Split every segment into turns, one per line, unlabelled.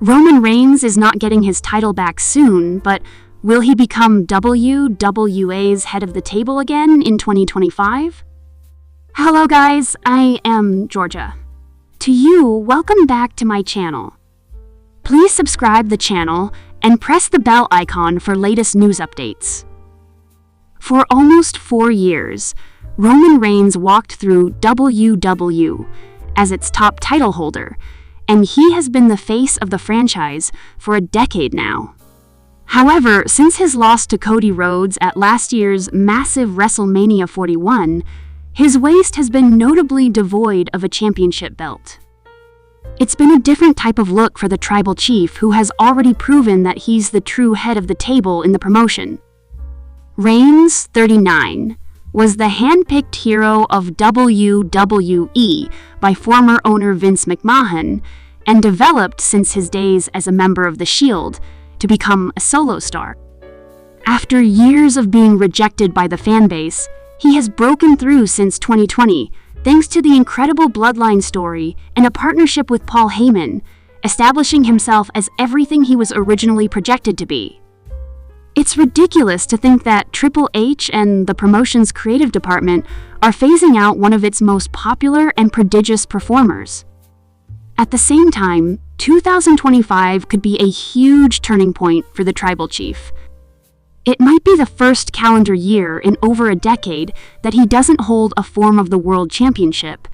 Roman Reigns is not getting his title back soon, but will he become WWA's head of the table again in 2025? Hello guys, I am Georgia. To you, welcome back to my channel. Please subscribe the channel and press the bell icon for latest news updates. For almost 4 years, Roman Reigns walked through WW as its top title holder, and he has been the face of the franchise for a decade now. However, since his loss to Cody Rhodes at last year's massive WrestleMania 41, his waist has been notably devoid of a championship belt. It's been a different type of look for the tribal chief, who has already proven that he's the true head of the table in the promotion. Reigns, 39, was the hand-picked hero of WWE by former owner Vince McMahon, and developed since his days as a member of The Shield to become a solo star. After years of being rejected by the fan base, he has broken through since 2020, thanks to the incredible Bloodline story and a partnership with Paul Heyman, establishing himself as everything he was originally projected to be. It's ridiculous to think that Triple H and the promotion's creative department are phasing out one of its most popular and prodigious performers. At the same time, 2025 could be a huge turning point for the tribal chief. It might be the first calendar year in over a decade that he doesn't hold a form of the World Championship.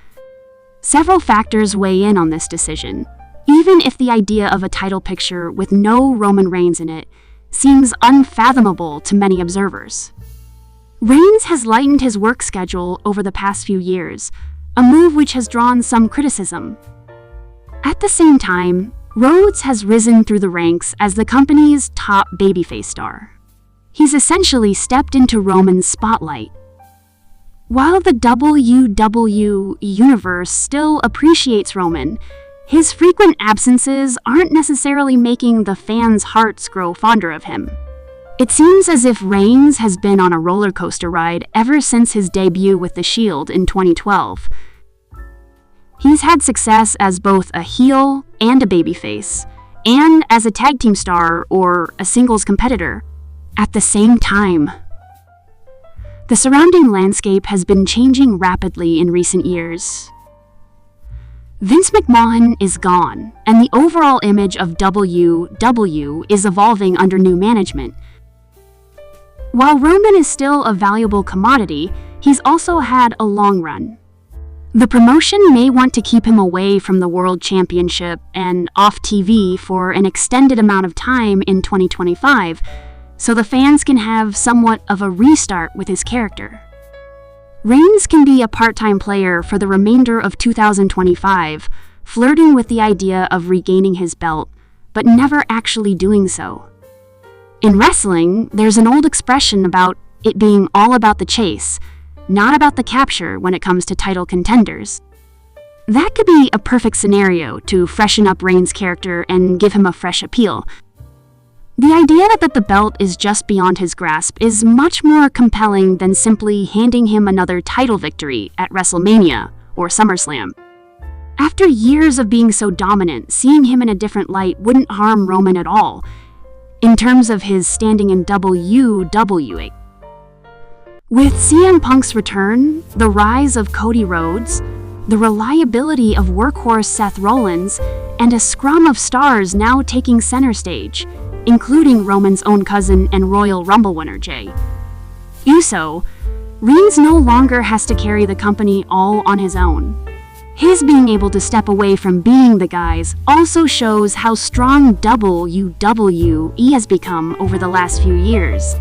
Several factors weigh in on this decision, even if the idea of a title picture with no Roman Reigns in it seems unfathomable to many observers. Reigns has lightened his work schedule over the past few years, a move which has drawn some criticism. At the same time, Rhodes has risen through the ranks as the company's top babyface star. He's essentially stepped into Roman's spotlight. While the WWE universe still appreciates Roman, his frequent absences aren't necessarily making the fans' hearts grow fonder of him. It seems as if Reigns has been on a roller coaster ride ever since his debut with The Shield in 2012. He's had success as both a heel and a babyface, and as a tag team star or a singles competitor at the same time. The surrounding landscape has been changing rapidly in recent years. Vince McMahon is gone, and the overall image of WW is evolving under new management. While Roman is still a valuable commodity, he's also had a long run. The promotion may want to keep him away from the World Championship and off TV for an extended amount of time in 2025, so the fans can have somewhat of a restart with his character. Reigns can be a part-time player for the remainder of 2025, flirting with the idea of regaining his belt, but never actually doing so. In wrestling, there's an old expression about it being all about the chase, not about the capture when it comes to title contenders. That could be a perfect scenario to freshen up Reigns' character and give him a fresh appeal. The idea that the belt is just beyond his grasp is much more compelling than simply handing him another title victory at WrestleMania or SummerSlam. After years of being so dominant, seeing him in a different light wouldn't harm Roman at all, in terms of his standing in WWE. With CM Punk's return, the rise of Cody Rhodes, the reliability of workhorse Seth Rollins, and a scrum of stars now taking center stage, including Roman's own cousin and Royal Rumble winner Jey Uso, Reigns no longer has to carry the company all on his own. His being able to step away from being the guys also shows how strong WWE has become over the last few years.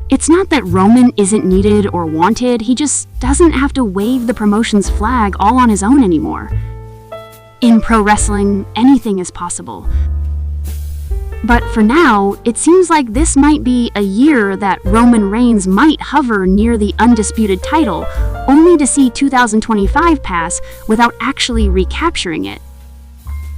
It's not that Roman isn't needed or wanted, he just doesn't have to wave the promotion's flag all on his own anymore. In pro wrestling, anything is possible. But for now, it seems like this might be a year that Roman Reigns might hover near the undisputed title, only to see 2025 pass without actually recapturing it.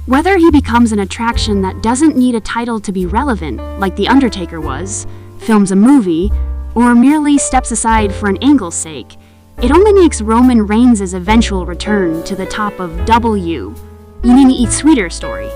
Whether he becomes an attraction that doesn't need a title to be relevant, like The Undertaker was, films a movie, or merely steps aside for an angle's sake, it only makes Roman Reigns' eventual return to the top of W. You need to eat sweeter story.